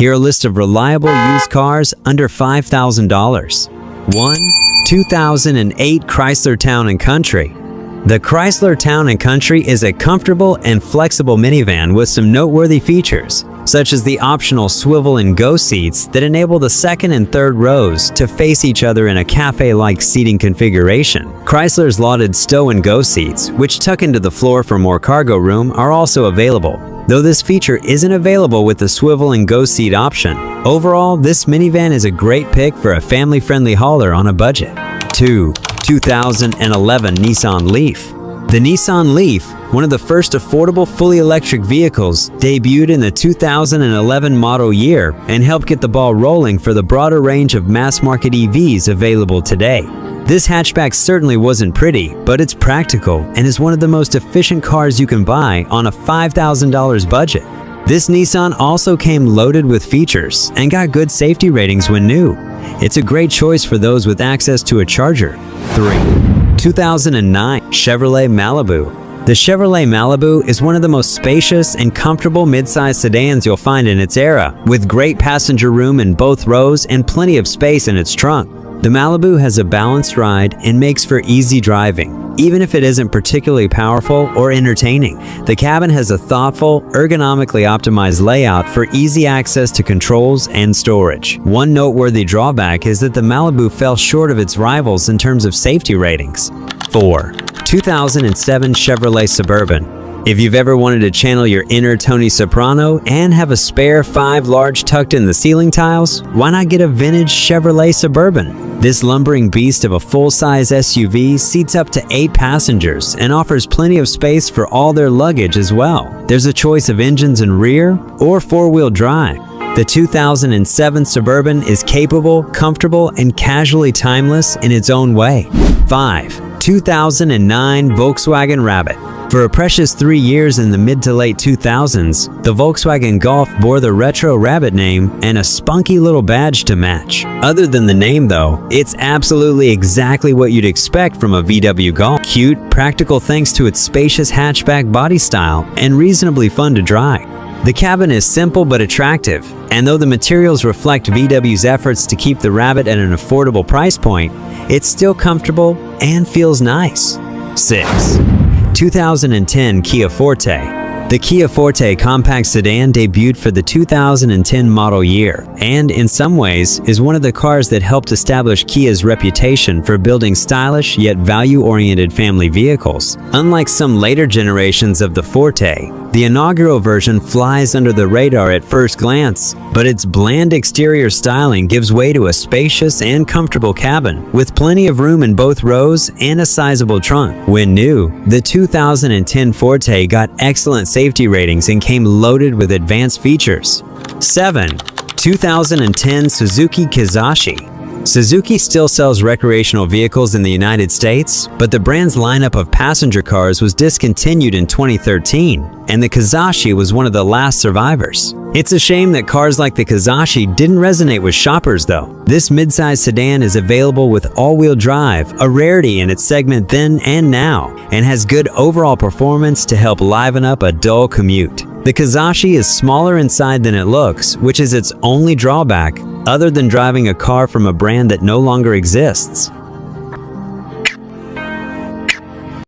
Here are a list of reliable used cars under $5,000. 1. 2008 Chrysler Town & Country. The Chrysler Town & Country is a comfortable and flexible minivan with some noteworthy features, such as the optional swivel and go seats that enable the second and third rows to face each other in a cafe-like seating configuration. Chrysler's lauded stow and go seats, which tuck into the floor for more cargo room, are also available, though this feature isn't available with the swivel and go seat option. Overall, this minivan is a great pick for a family-friendly hauler on a budget. 2. 2011 Nissan Leaf. The Nissan Leaf, one of the first affordable fully electric vehicles, debuted in the 2011 model year and helped get the ball rolling for the broader range of mass-market EVs available today. This hatchback certainly wasn't pretty, but it's practical and is one of the most efficient cars you can buy on a $5,000 budget. This Nissan also came loaded with features and got good safety ratings when new. It's a great choice for those with access to a charger. 3. 2009 Chevrolet Malibu. The Chevrolet Malibu is one of the most spacious and comfortable midsize sedans you'll find in its era, with great passenger room in both rows and plenty of space in its trunk. The Malibu has a balanced ride and makes for easy driving, even if it isn't particularly powerful or entertaining. The cabin has a thoughtful, ergonomically optimized layout for easy access to controls and storage. One noteworthy drawback is that the Malibu fell short of its rivals in terms of safety ratings. 4. 2007 Chevrolet Suburban. If you've ever wanted to channel your inner Tony Soprano and have a spare 5 large tucked in the ceiling tiles, why not get a vintage Chevrolet Suburban? This lumbering beast of a full-size SUV seats up to 8 passengers and offers plenty of space for all their luggage as well. There's a choice of engines in rear or 4-wheel drive. The 2007 Suburban is capable, comfortable, and casually timeless in its own way. 5. 2009 Volkswagen Rabbit. For a precious 3 years in the mid to late 2000s, the Volkswagen Golf bore the retro Rabbit name and a spunky little badge to match. Other than the name though, it's absolutely exactly what you'd expect from a VW Golf. Cute, practical thanks to its spacious hatchback body style, and reasonably fun to drive. The cabin is simple but attractive, and though the materials reflect VW's efforts to keep the Rabbit at an affordable price point, it's still comfortable and feels nice. 6. 2010 Kia Forte. The Kia Forte compact sedan debuted for the 2010 model year, and in some ways is one of the cars that helped establish Kia's reputation for building stylish yet value-oriented family vehicles. Unlike some later generations of the Forte, the inaugural version flies under the radar at first glance, but its bland exterior styling gives way to a spacious and comfortable cabin, with plenty of room in both rows and a sizable trunk. When new, the 2010 Forte got excellent safety ratings and came loaded with advanced features. 7. 2010 Suzuki Kizashi. Suzuki still sells recreational vehicles in the United States, but the brand's lineup of passenger cars was discontinued in 2013, and the Kizashi was one of the last survivors. It's a shame that cars like the Kizashi didn't resonate with shoppers though. This midsize sedan is available with all-wheel drive, a rarity in its segment then and now, and has good overall performance to help liven up a dull commute. The Kizashi is smaller inside than it looks, which is its only drawback, other than driving a car from a brand that no longer exists.